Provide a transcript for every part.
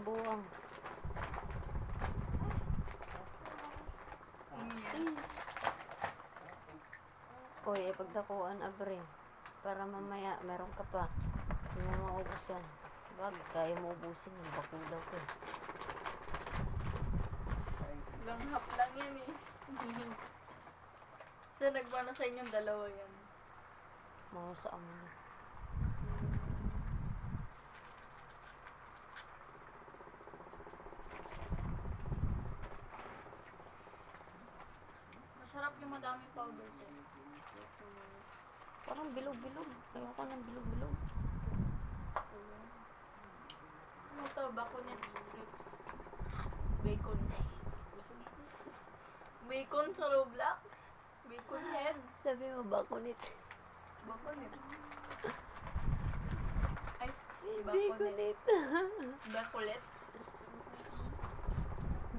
buwang. Oy, ipagdakuan abre. Para mamaya, meron ka pa. Hindi mo maubusan. Wag, kaya mo ubusin yung bakulaw ko. Langhap lang yan eh. So, nagmana sa inyong dalawa yan. Mahusaan mo na. Masarap yung madaming powder sa'yo. Parang bilog-bilog. Ayoko ng bilog-bilog. Ano to? Baconet strips. Bacon. Bacon sa Roblox? Bacon head? Sabi mo, bakunit. Baconet. Ay, Bakunit. Bacolet?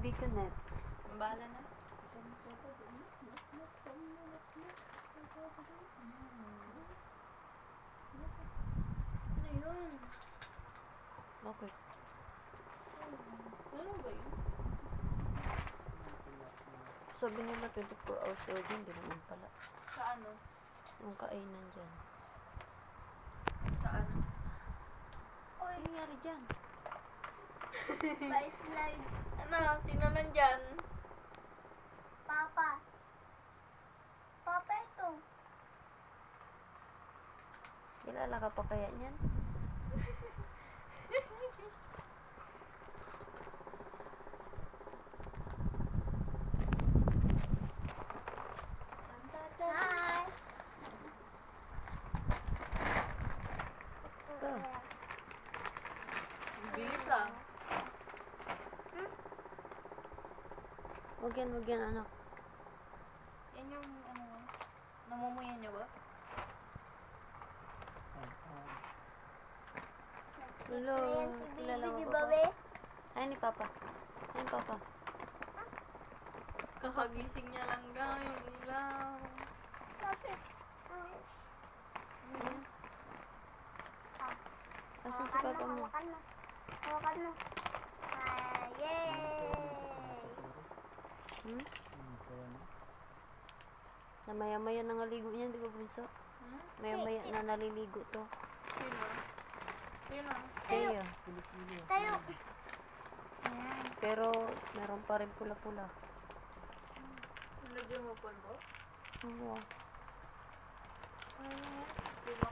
Bakunit. Bala na. Ano yun? Okay. Ano ba yun? Sabi nila 24 hours old, hindi naman pala. Sa ano? Yung kainan dyan. Saan? Ano nangyari dyan? By slide. Ano? Sino nandyan? Papa. Papa ito. Kilala ka pa kaya niyan? Hi. Ito. Bilis ah. Wag yan, anak. Yan yung ano, namumuyan niyo ba? Hello. Ayan si Kilala baby, mo di ba ba, ba? be? Ay, ni Papa. Ay, Papa. Kakagising niya lang guys. Lang. Bakit? Asan si Papa mo? Hawakan mo. Hawakan mo. Ah, yay! Hmm? Na maya-maya nangaligo niyan, di ba, Bunso? Hmm? Maya-maya na naliligo to. Sino? Sino? Siya. Tayo. Pero, meron pa rin pula-pula. Lagyan mo polvo? Oo. Di ba